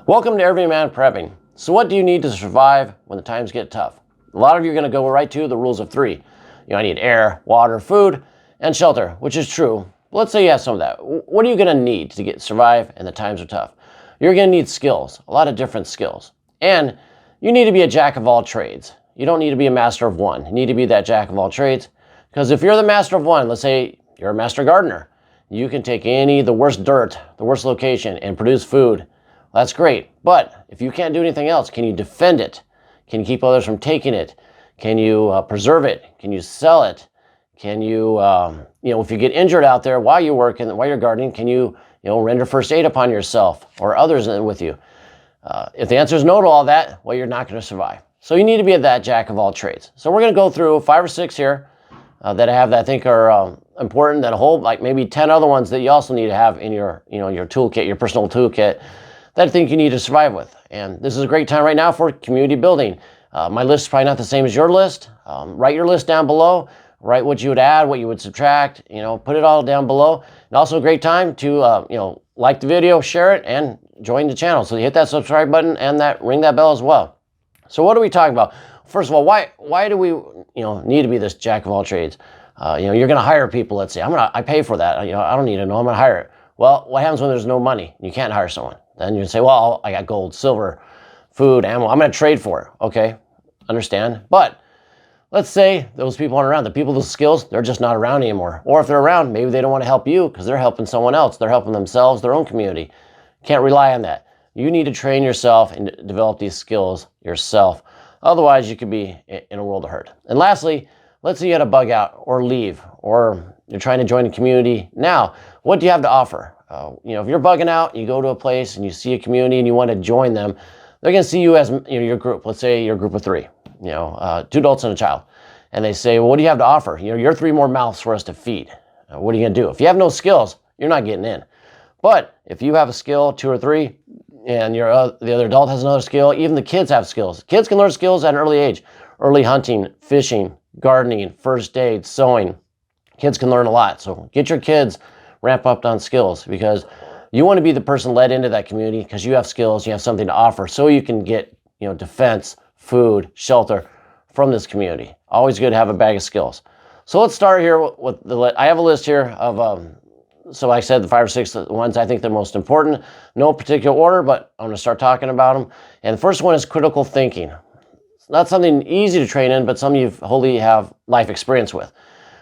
Welcome to Everyman Prepping. So what do you need to survive when the times get tough? A lot of you are going to go right to the rules of three. I need air, water, food, and shelter, which is true. But let's say you have some of that. What are you going to need to survive and the times are tough? You're going to need skills, a lot of different skills. And you need to be a jack of all trades. You don't need to be a master of one. You need to be that jack of all trades. Because if you're the master of one, let's say you're a master gardener, you can take the worst dirt, the worst location, and produce food. That's great, but if you can't do anything else, can you defend it? Can you keep others from taking it? Can you preserve it? Can you sell it? Can you, if you get injured out there while you work and while you're gardening, can you, render first aid upon yourself or others with you? If the answer is no to all that, well, you're not going to survive. So you need to be that jack of all trades. So we're going to go through 5 or 6 here that I think are important, that hold like maybe 10 other ones that you also need to have in your, your toolkit, your personal toolkit, that I think you need to survive with. And this is a great time right now for community building. My list is probably not the same as your list. Write your list down below. Write what you would add, what you would subtract, put it all down below. And also a great time to, like the video, share it, and join the channel. So you hit that subscribe button and ring that bell as well. So what are we talking about? First of all, why do we, need to be this jack of all trades? You're going to hire people, let's say. I pay for that. I don't need to know. I'm going to hire it. Well, what happens when there's no money? You can't hire someone. Then you say, well, I got gold, silver, food, ammo. I'm going to trade for it. Okay, understand. But let's say those people aren't around. The people with the skills, they're just not around anymore. Or if they're around, maybe they don't want to help you because they're helping someone else. They're helping themselves, their own community. Can't rely on that. You need to train yourself and develop these skills yourself. Otherwise, you could be in a world of hurt. And lastly, let's say you had to bug out or leave, or you're trying to join a community. Now, what do you have to offer? If you're bugging out, you go to a place and you see a community and you want to join them, they're going to see you as your group. Let's say you're a group of 3, 2 adults and a child. And they say, well, what do you have to offer? You're 3 more mouths for us to feed. What are you going to do? If you have no skills, you're not getting in. But if you have a skill, 2 or 3, and the other adult has another skill, even the kids have skills. Kids can learn skills at an early age. Early hunting, fishing, gardening, first aid, sewing. Kids can learn a lot. So get your kids ramp up on skills, because you want to be the person led into that community because you have skills, you have something to offer, so you can get defense, food, shelter from this community. Always good to have a bag of skills. So let's start here with I have a list here of so like I said, the 5 or 6 ones I think they're most important. No particular order, but I'm going to start talking about them. And the first one is critical thinking. It's not something easy to train in, but something you wholly have life experience with.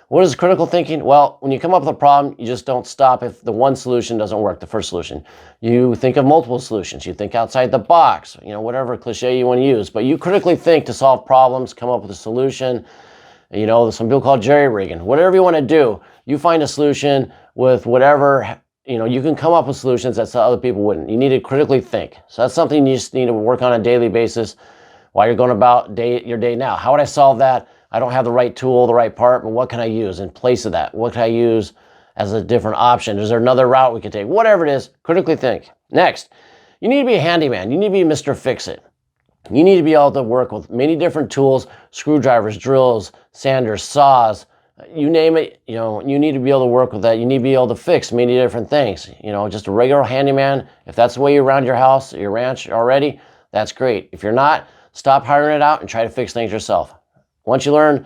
What is critical thinking? Well, when you come up with a problem, you just don't stop if the one solution doesn't work, the first solution. You think of multiple solutions. You think outside the box, whatever cliche you want to use. But you critically think to solve problems, come up with a solution. Some people call it jerry-rigging. Whatever you want to do, you find a solution with whatever, you can come up with solutions that other people wouldn't. You need to critically think. So that's something you just need to work on a daily basis while you're going about your day now. How would I solve that? I don't have the right tool, the right part, but what can I use in place of that? What can I use as a different option? Is there another route we can take? Whatever it is, critically think. Next, you need to be a handyman. You need to be Mr. Fix-It. You need to be able to work with many different tools, screwdrivers, drills, sanders, saws, you name it. You need to be able to work with that. You need to be able to fix many different things. Just a regular handyman. If that's the way you round your house, your ranch already, that's great. If you're not, stop hiring it out and try to fix things yourself. Once you learn,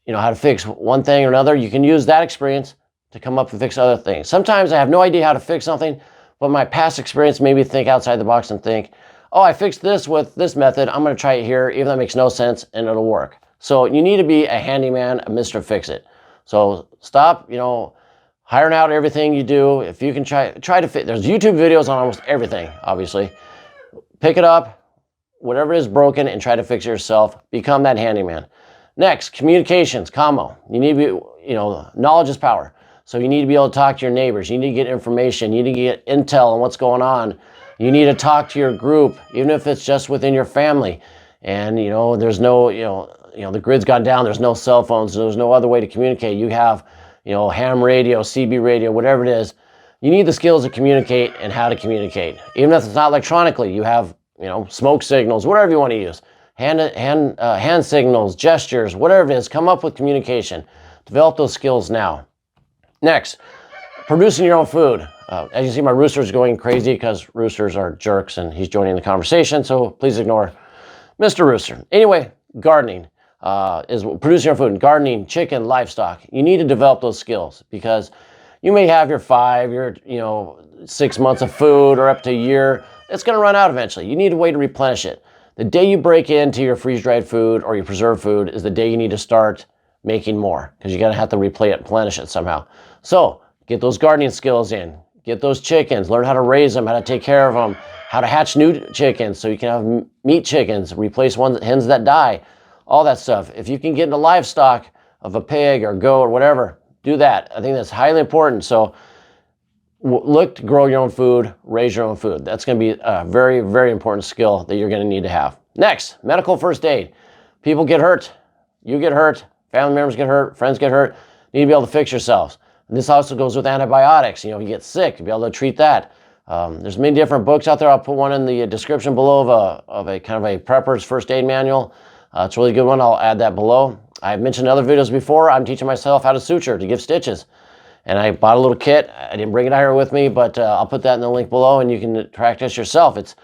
how to fix one thing or another, you can use that experience to come up and fix other things. Sometimes I have no idea how to fix something, but my past experience made me think outside the box and think, oh, I fixed this with this method. I'm going to try it here, even though it makes no sense, and it'll work. So you need to be a handyman, a Mr. Fix-It. So stop, hiring out everything you do. If you can try to fit, there's YouTube videos on almost everything, obviously. Pick it up, whatever is broken, and try to fix it yourself. Become that handyman. Next, communications, commo. You need to be, knowledge is power. So you need to be able to talk to your neighbors. You need to get information. You need to get intel on what's going on. You need to talk to your group, even if it's just within your family. And, there's no, the grid's gone down. There's no cell phones. There's no other way to communicate. You have, ham radio, CB radio, whatever it is. You need the skills to communicate and how to communicate. Even if it's not electronically, you have, smoke signals, whatever you want to use. Hand signals, gestures, whatever it is, come up with communication. Develop those skills now. Next, producing your own food. As you see, my rooster's going crazy because roosters are jerks and he's joining the conversation, so please ignore Mr. Rooster. Anyway, gardening is producing your food. Gardening, chicken, livestock. You need to develop those skills because you may have your 6 months of food or up to a year. It's going to run out eventually. You need a way to replenish it. The day you break into your freeze-dried food or your preserved food is the day you need to start making more because you're going to have to replenish it somehow. So get those gardening skills in. Get those chickens. Learn how to raise them, how to take care of them, how to hatch new chickens so you can have meat chickens, replace hens that die, all that stuff. If you can get into livestock of a pig or goat or whatever, do that. I think that's highly important. So look to grow your own food, raise your own food. That's going to be a very, very important skill that you're going to need to have. Next, medical first aid. People get hurt. You get hurt. Family members get hurt. Friends get hurt. You need to be able to fix yourselves. And this also goes with antibiotics. You get sick, to be able to treat that. There's many different books out there. I'll put one in the description below of a kind of a prepper's first aid manual. It's a really good one. I'll add that below. I've mentioned in other videos before, I'm teaching myself how to suture, to give stitches. And I bought a little kit. I didn't bring it out here with me, but I'll put that in the link below and you can practice yourself. It's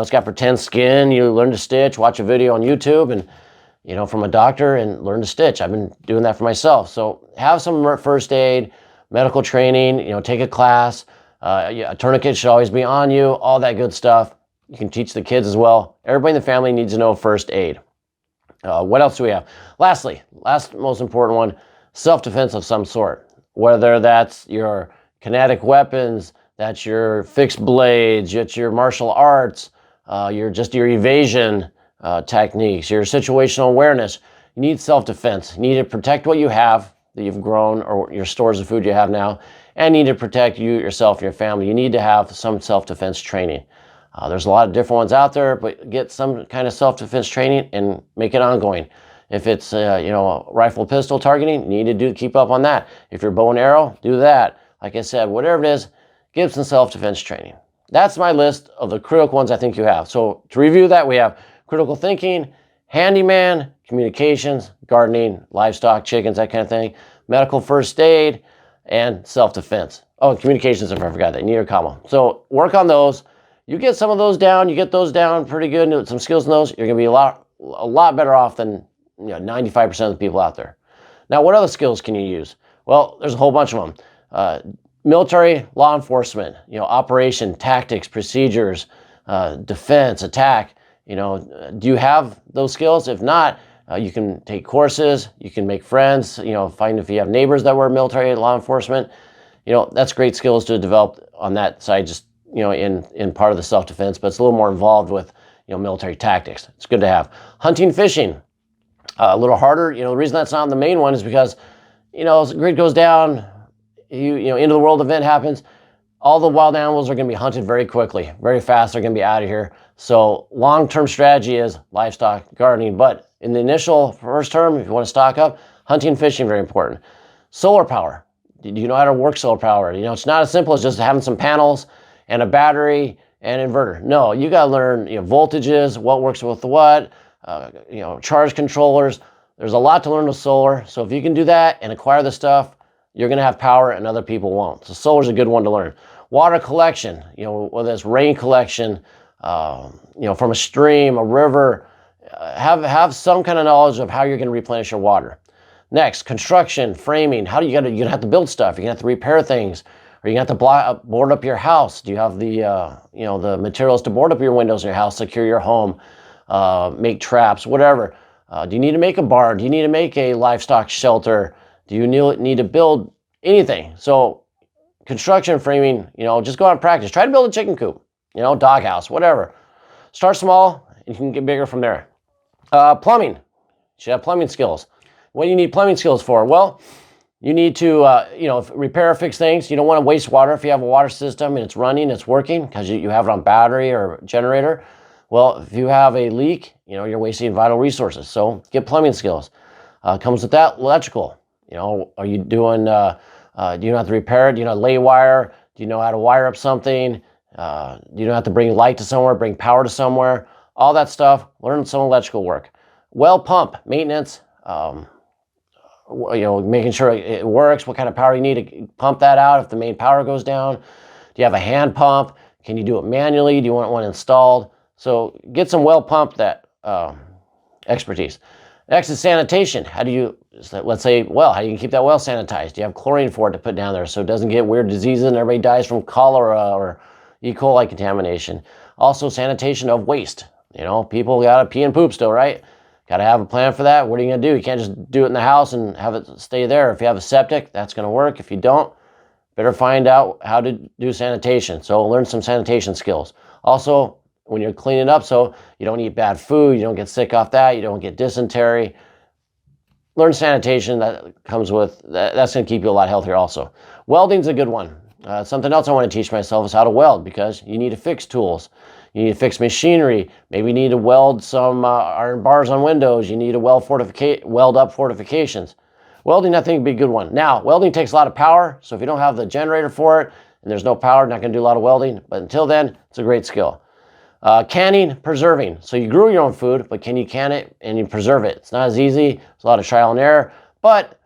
got pretend skin. You learn to stitch, watch a video on YouTube and, from a doctor and learn to stitch. I've been doing that for myself. So have some first aid, medical training, take a class. A tourniquet should always be on you, all that good stuff. You can teach the kids as well. Everybody in the family needs to know first aid. What else do we have? Lastly, last most important one, self-defense of some sort. Whether that's your kinetic weapons, that's your fixed blades, it's your martial arts, your evasion techniques, your situational awareness. You need self-defense. You need to protect what you have that you've grown or your stores of food you have now, and you need to protect you, yourself, and your family. You need to have some self-defense training. There's a lot of different ones out there, but get some kind of self-defense training and make it ongoing. If it's a rifle pistol targeting, you need to keep up on that. If you're bow and arrow, do that. Like I said, whatever it is, give some self-defense training. That's my list of the critical ones I think you have. So to review that, we have critical thinking, handyman, communications, gardening, livestock, chickens, that kind of thing, medical first aid, and self-defense. Oh, communications, if I forgot that, you need a comma. So work on those. You get some of those down, you get those down pretty good, some skills in those, you're going to be a lot better off than 95% of the people out there. Now, what other skills can you use? Well, there's a whole bunch of them. Military, law enforcement, operation, tactics, procedures, defense, attack. Do you have those skills? If not, you can take courses, you can make friends, find if you have neighbors that were military, law enforcement. That's great skills to develop on that side, just, in part of the self-defense, but it's a little more involved with, military tactics. It's good to have. Hunting, fishing. A little harder. The reason that's not the main one is because, as the grid goes down, end of the world event happens, all the wild animals are going to be hunted very quickly, very fast. They're going to be out of here. So long-term strategy is livestock, gardening. But in the initial first term, if you want to stock up, hunting, fishing, very important. Solar power. Do you know how to work solar power? It's not as simple as just having some panels and a battery and inverter. No, you got to learn voltages, what works with what. Charge controllers. There's a lot to learn with solar. So if you can do that and acquire the stuff, you're going to have power and other people won't. So solar's a good one to learn. Water collection, whether it's rain collection, from a stream, a river, have some kind of knowledge of how you're going to replenish your water. Next, construction, framing. You're going to have to build stuff. You're going to have to repair things. Or you're going to have to board up your house. Do you have the materials to board up your windows in your house, secure your home? Make traps, whatever. Do you need to make a barn? Do you need to make a livestock shelter? Do you need to build anything? So construction, framing, just go out and practice. Try to build a chicken coop, doghouse, whatever. Start small and you can get bigger from there. Plumbing. You should have plumbing skills. What do you need plumbing skills for? Well, you need to, repair or fix things. You don't want to waste water if you have a water system and it's running, it's working because you have it on battery or generator. Well, if you have a leak, you're wasting vital resources. So get plumbing skills. Comes with that, electrical. Are you doing, do you know how to repair it? Do you know how to lay wire? Do you know how to wire up something? Do you know how to bring light to somewhere, bring power to somewhere? All that stuff, learn some electrical work. Well pump, maintenance, making sure it works, what kind of power you need to pump that out if the main power goes down. Do Do you have a hand pump? Can you do it manually? Do you want one installed? So get some well pump that expertise. Next is sanitation. How do you, let's say, well, how do you keep that well sanitized? Do you have chlorine for it to put down there so it doesn't get weird diseases and everybody dies from cholera or E. coli contamination? Also, sanitation of waste. You know, people gotta pee and poop still, right? Gotta have a plan for that. What are you gonna do? You can't just do it in the house and have it stay there. If you have a septic, that's gonna work. If you don't, better find out how to do sanitation. So learn some sanitation skills. Also, when you're cleaning up, so you don't eat bad food, you don't get sick off that, you don't get dysentery. Learn sanitation. That comes with, that's going to keep you a lot healthier also. Welding's a good one. Something else I want to teach myself is how to weld, because you need to fix tools. You need to fix machinery. Maybe you need to weld some iron bars on windows. You need to weld up fortifications. Welding, I think, would be a good one. Now, welding takes a lot of power, so if you don't have the generator for it and there's no power, not going to do a lot of welding. But until then, it's a great skill. Canning, preserving. So you grew your own food, but can you can it and you preserve it? It's not as easy. There's a lot of trial and error, but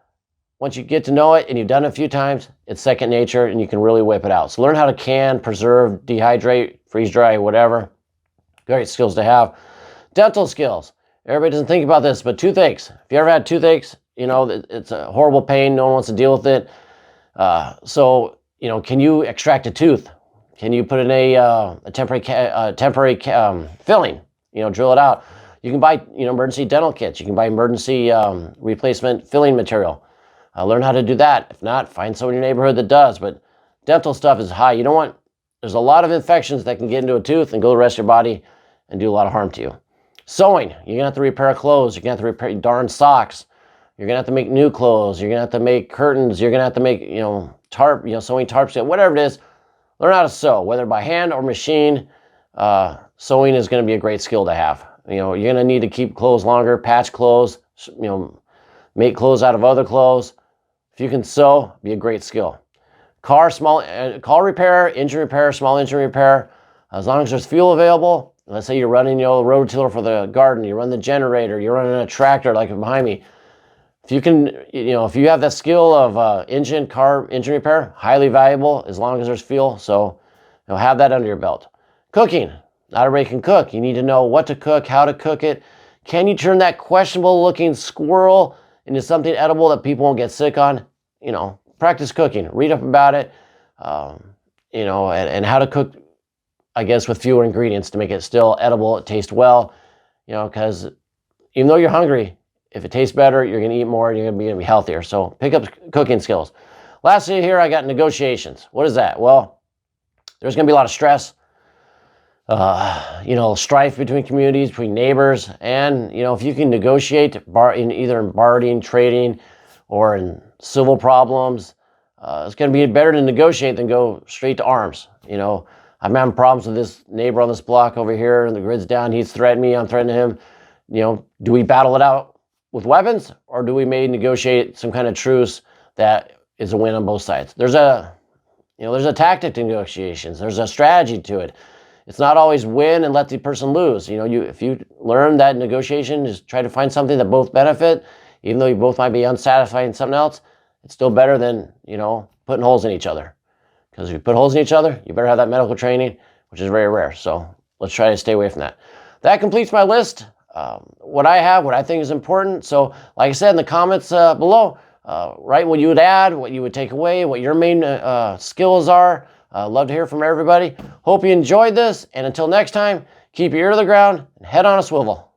once you get to know it and you've done it a few times, it's second nature and you can really whip it out. So learn how to can, preserve, dehydrate, freeze dry, whatever. Great skills to have. Dental skills. Everybody doesn't think about this, but toothaches. If you ever had toothaches, you know, it's a horrible pain. No one wants to deal with it. So, you know, can you extract a tooth? Can you put in a temporary filling? You know, drill it out. You can buy, you know, emergency dental kits. You can buy emergency replacement filling material. Learn how to do that. If not, find someone in your neighborhood that does. But dental stuff is high. You don't want, there's a lot of infections that can get into a tooth and go to the rest of your body and do a lot of harm to you. Sewing. You're gonna have to repair clothes. You're gonna have to repair your darn socks. You're gonna have to make new clothes. You're gonna have to make curtains. You're gonna have to make, you know, sewing tarps, whatever it is. Learn how to sew, whether by hand or machine. Sewing is going to be a great skill to have. You know, you're going to need to keep clothes longer, patch clothes, you know, make clothes out of other clothes. If you can sew, be a great skill. Car repair, engine repair, small engine repair. As long as there's fuel available, let's say you're running, you know, the rototiller for the garden, you run the generator, you're running a tractor like behind me. If you can, you know, if you have that skill of engine repair, highly valuable as long as there's fuel. So, you know, have that under your belt. Cooking. Not everybody can cook. You need to know what to cook, how to cook it. Can you turn that questionable looking squirrel into something edible that people won't get sick on? You know, practice cooking. Read up about it, you know, and how to cook, I guess, with fewer ingredients to make it still edible, it tastes well, you know, because even though you're hungry, if it tastes better, you're going to eat more and you're going to be healthier. So pick up cooking skills. Lastly here, I got negotiations. What is that? Well, there's going to be a lot of stress, you know, strife between communities, between neighbors. And, you know, if you can negotiate either in bargaining, trading, or in civil problems, it's going to be better to negotiate than go straight to arms. You know, I'm having problems with this neighbor on this block over here and the grid's down. He's threatening me. I'm threatening him. You know, do we battle it out with weapons, or do we maybe negotiate some kind of truce that is a win on both sides? There's a tactic to negotiations. There's a strategy to it. It's not always win and let the person lose. You know, if you learn that negotiation is try to find something that both benefit, even though you both might be unsatisfied in something else, it's still better than, you know, putting holes in each other. Because if you put holes in each other, you better have that medical training, which is very rare. So let's try to stay away from that. That completes my list. What I think is important. So like I said in the comments below, write what you would add, what you would take away, what your main skills are. Love to hear from everybody. Hope you enjoyed this. And until next time, keep your ear to the ground and head on a swivel.